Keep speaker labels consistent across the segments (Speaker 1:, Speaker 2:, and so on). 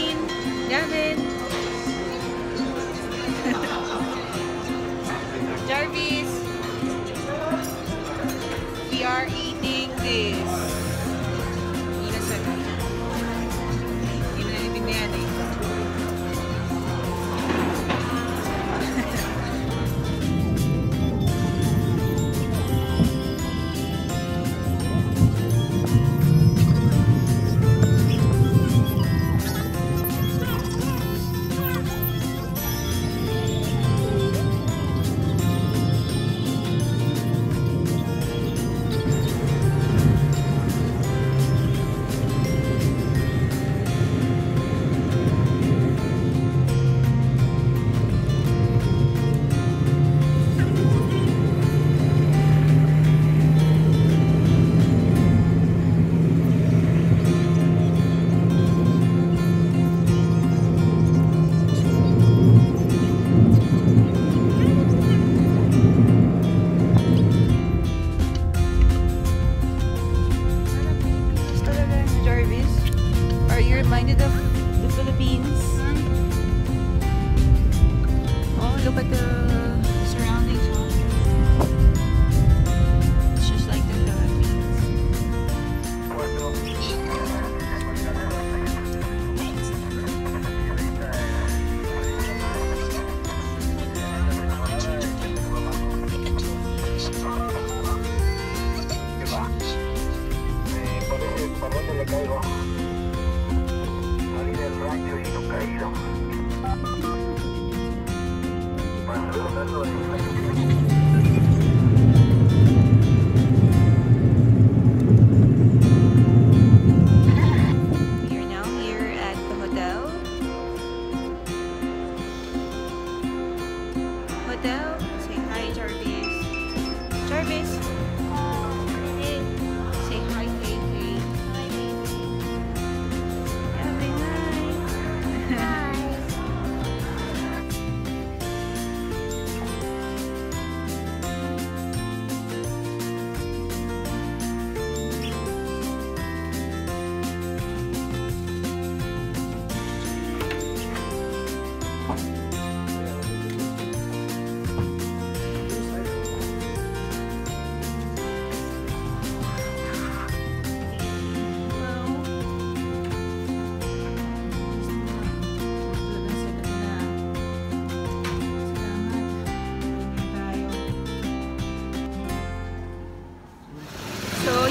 Speaker 1: Philippine. Gavin. Jarvis. We are eating this. Hindi na sabi. Hindi na naiintindihan eh. Reminded of the Philippines. Oh, look at the surroundings. It's just like the Philippines. Say hi, Jarvis. Jarvis. Hey. Say hi, hey, hey. Yeah, say hi.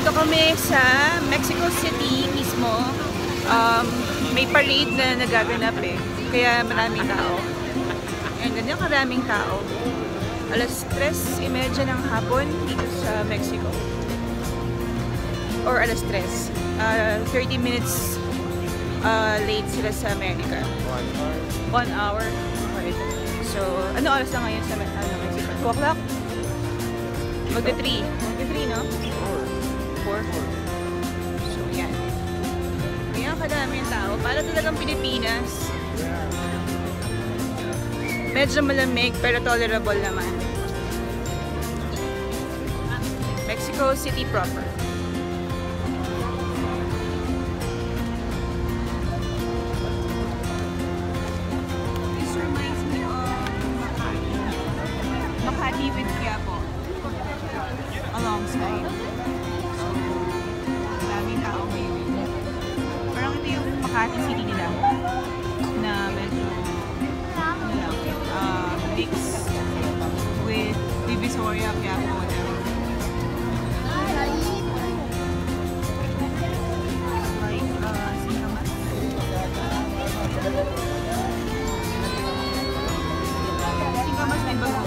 Speaker 1: Dito kami sa Mexico City mismo. May parade na nagaganap eh. Kaya maraming tao. Ayan, ganyan karaming tao. Alas 3:30 ng hapon dito sa Mexico. Or alas 3. 30 minutes late sila sa America. 1 hour. Okay. So, ano oras na ngayon sa Mexico? 2 o'clock? Magda-3. Magda-3, no? 4. So, yan. Kaya kadami yung tao. Para talagang Pilipinas. Medyo malamig, pero tolerable naman. Mexico City proper. This reminds me of Makati. Makati with Quiapo. Alongside. Makati City nila na medyo mixed with Divisoria, Quiapo, whatever. Like Singkamas. Singkamas may bago.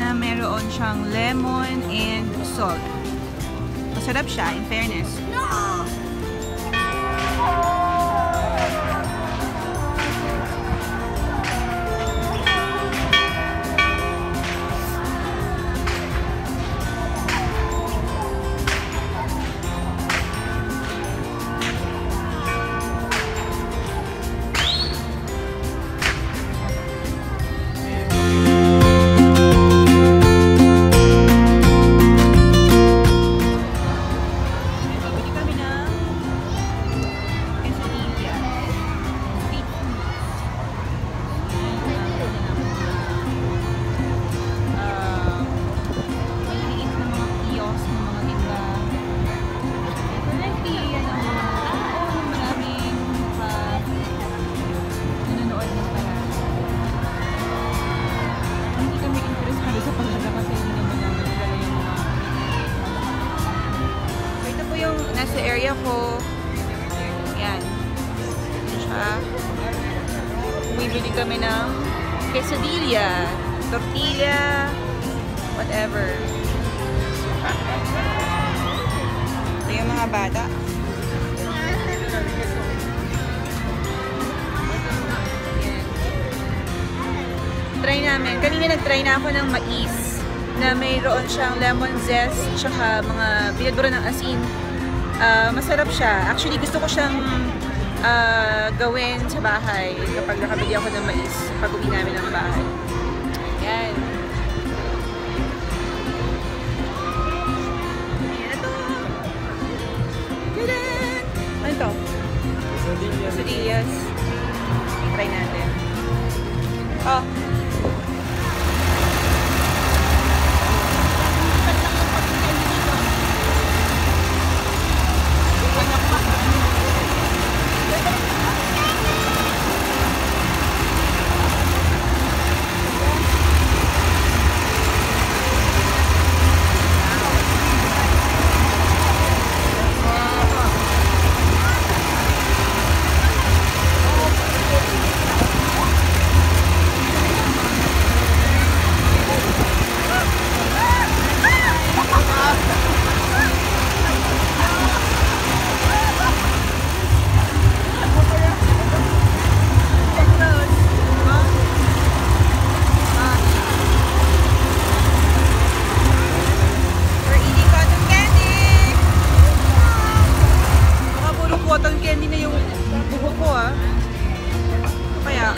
Speaker 1: na meron siyang lemon and salt. Masarap siya, in fairness. Nasa area ko. Yan. Siya. Bumibili kami ng quesadilla, tortilla, whatever. Ito yung mga bata. Yan. Try namin. Kanina nag-try na ako ng mais na mayroon siyang lemon zest tsaka mga binadbura ng asin. Masarap siya. Actually, gusto ko siyang gawin sa bahay kapag nakabili ako ng mais pag uwi namin ng bahay. Yan. Yan ito. Tadaan! Ano ito? Quesadillas. Try natin. Oh. Cotton candy na yung buho ko Kaya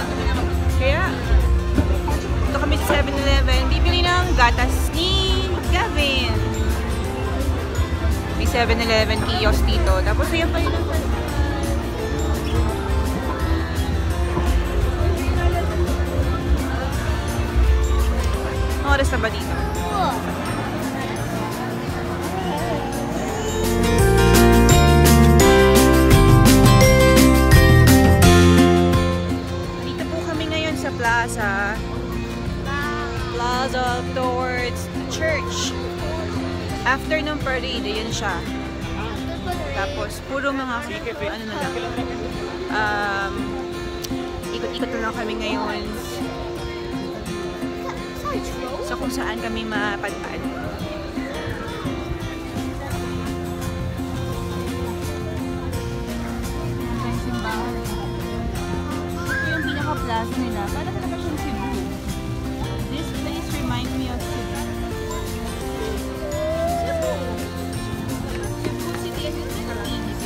Speaker 1: ito kami sa 7-Eleven. Bibili ng gatas ni Gavin. May 7-Eleven kiosk dito. Tapos ayan pa yun. Ang oras na ba dito? Plaza towards the church. After ng parade, yun siya. Tapos, puro mga ano na lang. Ikot-ikot na lang kami ngayon. So, kung saan kami mapadpad. Ito yung pinaka-plaza nila. Para talaga siyang Cebu. This place reminds me of Cebu. Cebu City is in the Philippines.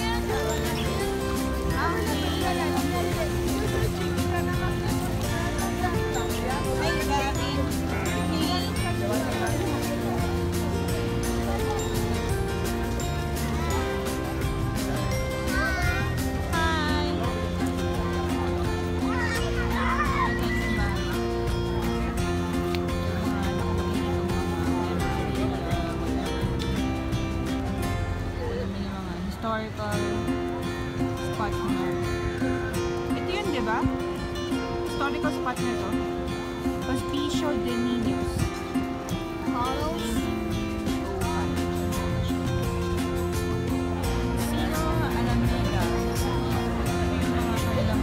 Speaker 1: Historical spot na. Ito yun, di ba? Historical spot na to. Hospicio de Niños. Sino alam nila? Yung mga kanilang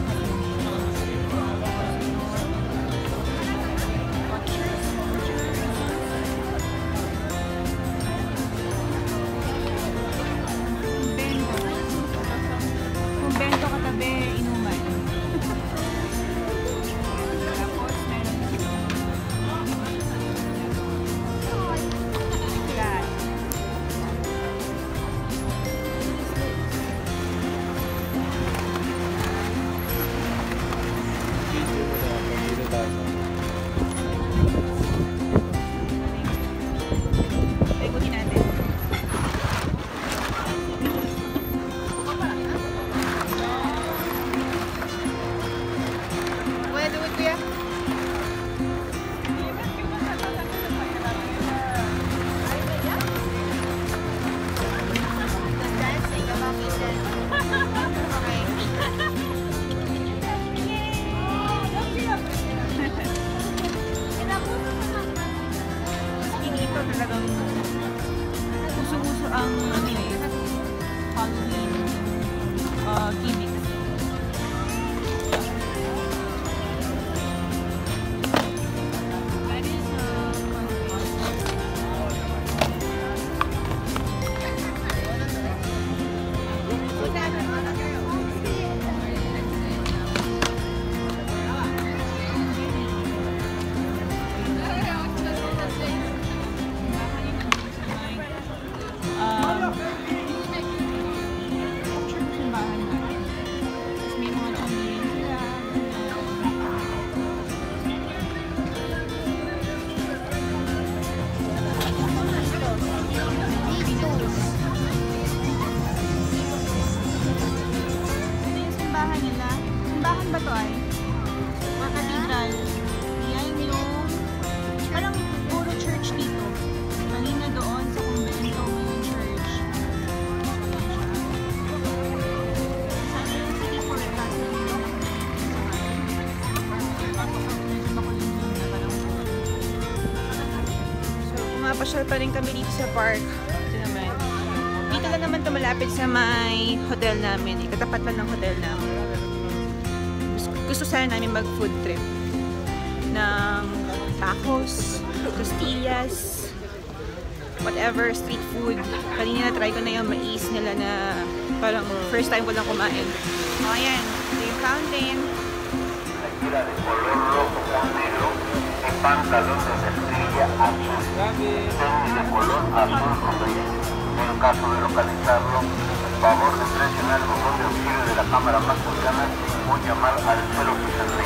Speaker 1: ba to ay? Or cathedral? Yan yung parang puro church dito. Kanina doon sa convento yung church. Sana yung city for kasi so pumapasyal pa rin kami dito sa park. Ito naman. Dito lang naman ito malapit sa may hotel namin. Katapat lang ng hotel namin. Gusto sana namin mag food trip ng tacos, tostillas, whatever, street food. Kanina na-try ko na yung mais nila na parang first time ko lang kumain. O ayan, ito yung fountain.
Speaker 2: De color rojo con negro y pantalón de mezclilla azul. Tenis de color azul con gris. En caso de localizarlo, favor de presionar el botón de auxilio de la cámara más cercana o llamar al 066.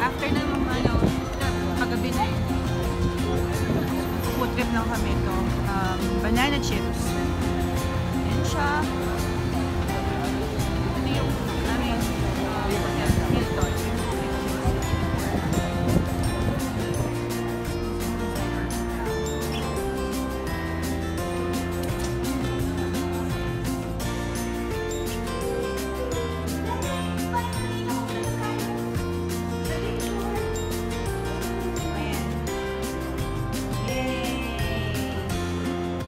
Speaker 1: After ng paggabi na yun, food trip lang kami ito. Banana chips. Yan siya.